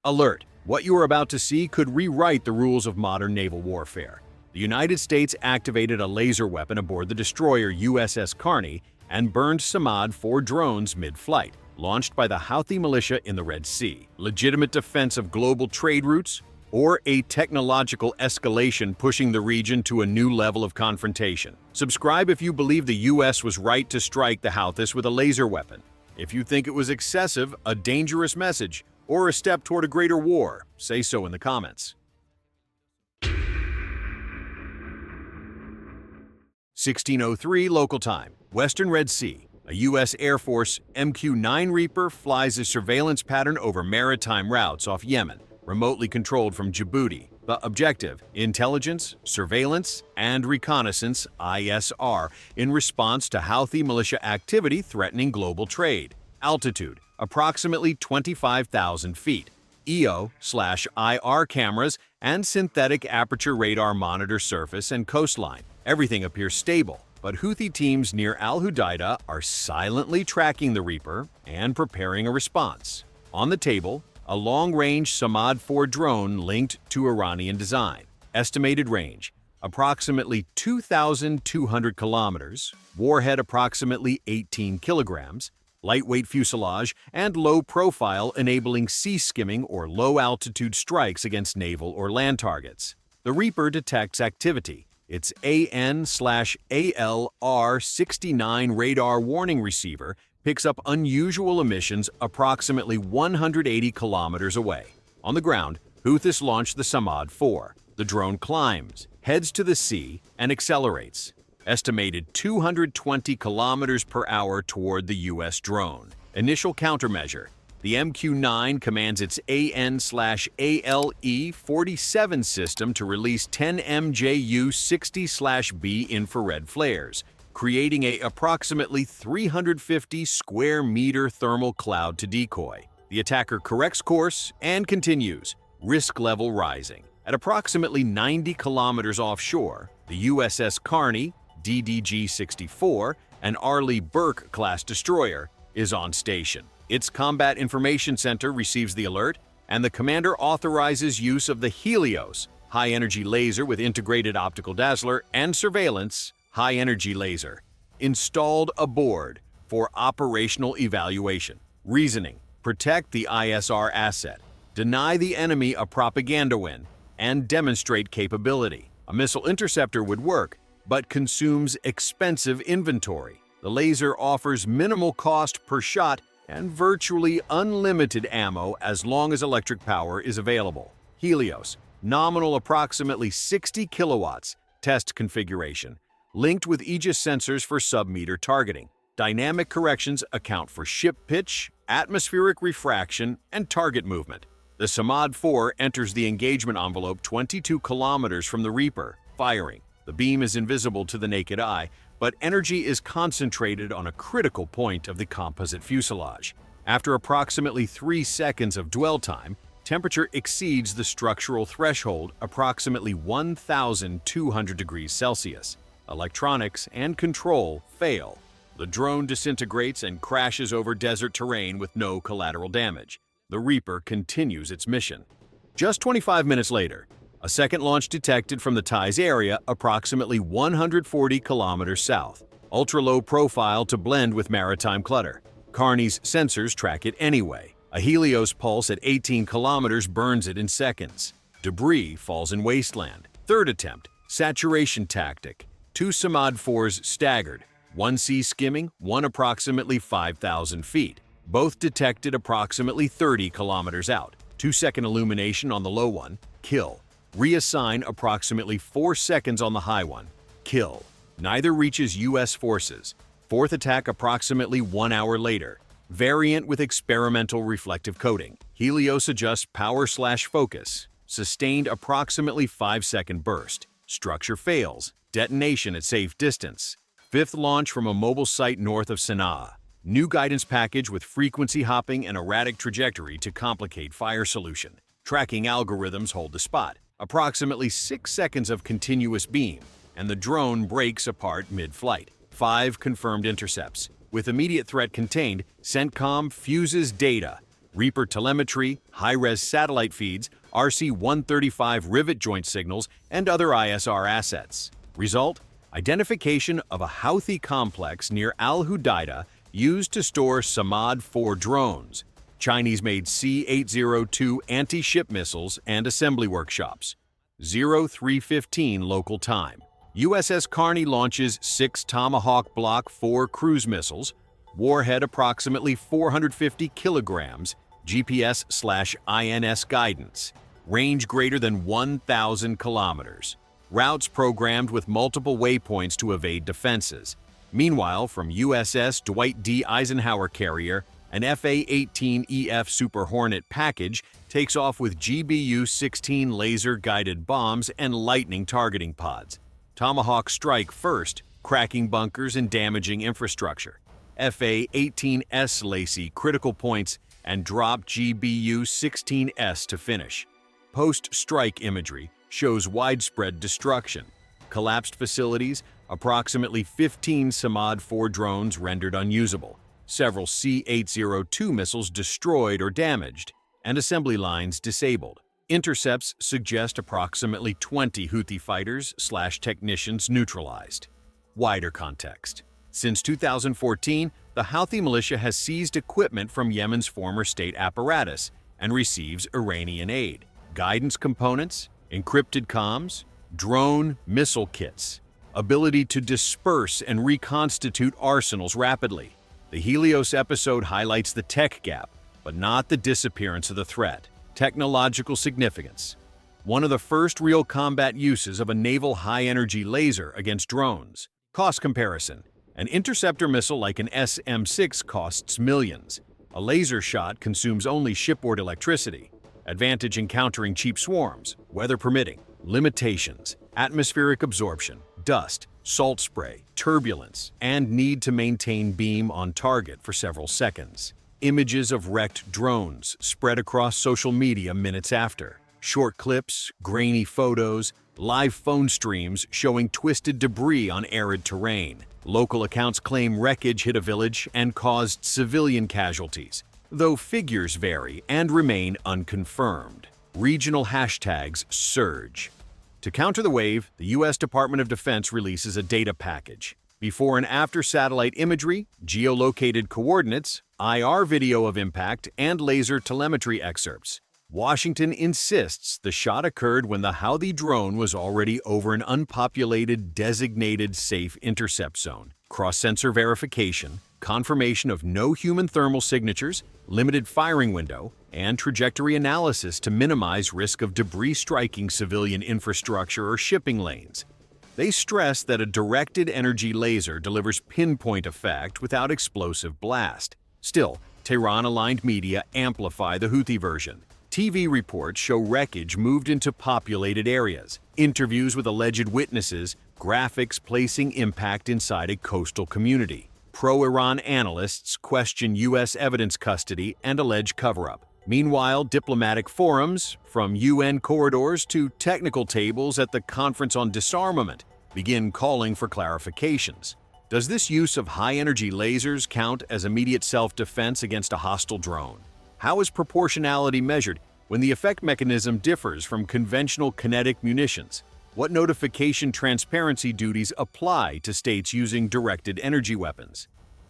Alert! What you are about to see could rewrite the rules of modern naval warfare. The United States activated a laser weapon aboard the destroyer USS Carney and burned Samad-4 drones mid-flight, launched by the Houthi militia in the Red Sea. Legitimate defense of global trade routes, or a technological escalation pushing the region to a new level of confrontation? Subscribe if you believe the US was right to strike the Houthis with a laser weapon. If you think it was excessive, a dangerous message, or a step toward a greater war, say so in the comments. 1603 local time, Western Red Sea. A U.S. Air Force MQ-9 Reaper flies a surveillance pattern over maritime routes off Yemen, remotely controlled from Djibouti. The objective: intelligence, surveillance, and reconnaissance (ISR) in response to Houthi militia activity threatening global trade. Altitude: approximately 25,000 feet. EO/IR cameras and synthetic aperture radar monitor surface and coastline. Everything appears stable, but Houthi teams near Al Hudaydah are silently tracking the Reaper and preparing a response. On the table, a long-range Samad-4 drone linked to Iranian design. Estimated range: approximately 2,200 kilometers, warhead approximately 18 kilograms, lightweight fuselage, and low profile enabling sea skimming or low-altitude strikes against naval or land targets. The Reaper detects activity. Its AN/ALR-69 radar warning receiver picks up unusual emissions approximately 180 kilometers away. On the ground, Houthis launch the Samad-4. The drone climbs, heads to the sea, and accelerates. Estimated 220 kilometers per hour toward the U.S. drone. Initial countermeasure: the MQ-9 commands its AN/ALE-47 system to release 10 MJU-60/B infrared flares, creating a approximately 350 square meter thermal cloud to decoy. The attacker corrects course and continues, risk level rising. At approximately 90 kilometers offshore, the USS Carney, DDG-64, an Arleigh Burke-class destroyer, is on station. Its Combat Information Center receives the alert, and the commander authorizes use of the HELIOS, high-energy laser with integrated optical dazzler, and surveillance, high-energy laser, installed aboard for operational evaluation. Reasoning: protect the ISR asset, deny the enemy a propaganda win, and demonstrate capability. A missile interceptor would work, but consumes expensive inventory. The laser offers minimal cost per shot and virtually unlimited ammo as long as electric power is available. HELIOS, nominal approximately 60 kilowatts, test configuration, linked with Aegis sensors for sub-meter targeting. Dynamic corrections account for ship pitch, atmospheric refraction, and target movement. The Samad-4 enters the engagement envelope 22 kilometers from the Reaper, firing. The beam is invisible to the naked eye, but energy is concentrated on a critical point of the composite fuselage. After approximately 3 seconds of dwell time, temperature exceeds the structural threshold, approximately 1,200 degrees Celsius. Electronics and control fail. The drone disintegrates and crashes over desert terrain with no collateral damage. The Reaper continues its mission. Just 25 minutes later, a second launch detected from the Thais area approximately 140 kilometers south. Ultra-low profile to blend with maritime clutter. Carney's sensors track it anyway. A Helios pulse at 18 kilometers burns it in seconds. Debris falls in wasteland. Third attempt, saturation tactic. 2 Samad-4s staggered. One sea skimming, one approximately 5,000 feet. Both detected approximately 30 kilometers out. 2-second illumination on the low one. Kill. Reassign approximately 4 seconds on the high one. Kill. Neither reaches U.S. forces. Fourth attack approximately 1 hour later. Variant with experimental reflective coating. Helios adjusts power/focus. Sustained approximately 5-second burst. Structure fails. Detonation at safe distance. Fifth launch from a mobile site north of Sana'a. New guidance package with frequency hopping and erratic trajectory to complicate fire solution. Tracking algorithms hold the spot. Approximately 6 seconds of continuous beam, and the drone breaks apart mid-flight. 5 confirmed intercepts. With immediate threat contained, CENTCOM fuses data. Reaper telemetry, high-res satellite feeds, RC-135 rivet joint signals, and other ISR assets. Result? Identification of a Houthi complex near Al Hudaydah used to store Samad-4 drones, Chinese-made C-802 anti-ship missiles, and assembly workshops. 0315 local time. USS Carney launches 6 Tomahawk Block 4 cruise missiles, warhead approximately 450 kilograms, GPS/INS guidance, range greater than 1,000 kilometers. Routes programmed with multiple waypoints to evade defenses. Meanwhile, from USS Dwight D. Eisenhower carrier, an FA-18EF Super Hornet package takes off with GBU-16 laser-guided bombs and lightning targeting pods. Tomahawk strike first, cracking bunkers and damaging infrastructure. FA-18S Lacey critical points and drop GBU-16S to finish. Post-strike imagery shows widespread destruction. Collapsed facilities, approximately 15 Samad-4 drones rendered unusable, several C-802 missiles destroyed or damaged, and assembly lines disabled. Intercepts suggest approximately 20 Houthi fighters/technicians neutralized. Wider context. Since 2014, the Houthi militia has seized equipment from Yemen's former state apparatus and receives Iranian aid. Guidance components, encrypted comms, drone missile kits, ability to disperse and reconstitute arsenals rapidly. The HELIOS episode highlights the tech gap, but not the disappearance of the threat. Technological significance. One of the first real combat uses of a naval high-energy laser against drones. Cost comparison. An interceptor missile like an SM-6 costs millions. A laser shot consumes only shipboard electricity. Advantage in countering cheap swarms, weather permitting. Limitations: atmospheric absorption, dust, salt spray, turbulence, and need to maintain beam on target for several seconds. Images of wrecked drones spread across social media minutes after. Short clips, grainy photos, live phone streams showing twisted debris on arid terrain. Local accounts claim wreckage hit a village and caused civilian casualties, though figures vary and remain unconfirmed. Regional hashtags surge. To counter the wave, the U.S. Department of Defense releases a data package. Before and after satellite imagery, geolocated coordinates, IR video of impact, and laser telemetry excerpts. Washington insists the shot occurred when the Houthi drone was already over an unpopulated, designated safe intercept zone. Cross-sensor verification, confirmation of no human thermal signatures, limited firing window, and trajectory analysis to minimize risk of debris striking civilian infrastructure or shipping lanes. They stress that a directed energy laser delivers pinpoint effect without explosive blast. Still, Tehran-aligned media amplify the Houthi version. TV reports show wreckage moved into populated areas, interviews with alleged witnesses, graphics placing impact inside a coastal community. Pro-Iran analysts question U.S. evidence custody and allege cover-up. Meanwhile, diplomatic forums, from UN corridors to technical tables at the Conference on Disarmament, begin calling for clarifications. Does this use of high-energy lasers count as immediate self-defense against a hostile drone? How is proportionality measured when the effect mechanism differs from conventional kinetic munitions? What notification transparency duties apply to states using directed energy weapons?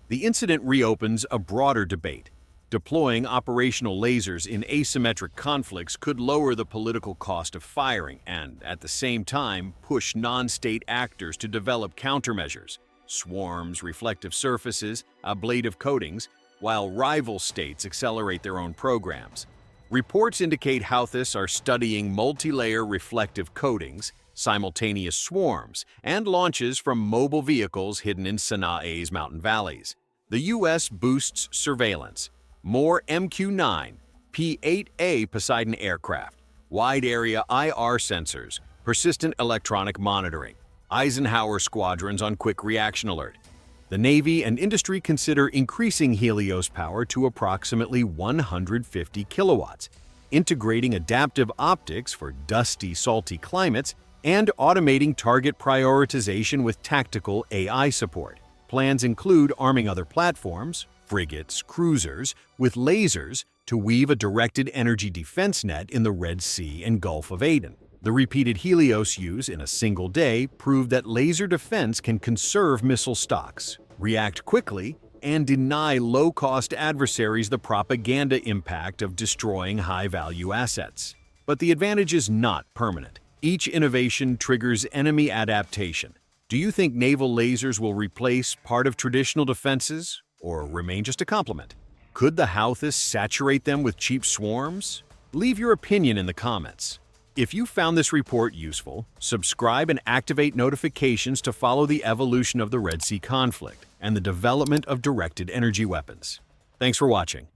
The incident reopens a broader debate. Deploying operational lasers in asymmetric conflicts could lower the political cost of firing and, at the same time, push non-state actors to develop countermeasures, swarms, reflective surfaces, ablative coatings, while rival states accelerate their own programs. Reports indicate Houthis are studying multi-layer reflective coatings, simultaneous swarms, and launches from mobile vehicles hidden in Sanaa''s mountain valleys. The U.S. boosts surveillance. More MQ-9, P-8A Poseidon aircraft, wide-area IR sensors, persistent electronic monitoring, Eisenhower squadrons on quick reaction alert. The Navy and industry consider increasing HELIOS power to approximately 150 kilowatts, integrating adaptive optics for dusty, salty climates, and automating target prioritization with tactical AI support. Plans include arming other platforms, frigates, cruisers, with lasers to weave a directed energy defense net in the Red Sea and Gulf of Aden. The repeated HELIOS use in a single day proved that laser defense can conserve missile stocks, react quickly, and deny low-cost adversaries the propaganda impact of destroying high-value assets. But the advantage is not permanent. Each innovation triggers enemy adaptation. Do you think naval lasers will replace part of traditional defenses or remain just a complement? Could the Houthis saturate them with cheap swarms? Leave your opinion in the comments. If you found this report useful, subscribe and activate notifications to follow the evolution of the Red Sea conflict and the development of directed energy weapons. Thanks for watching.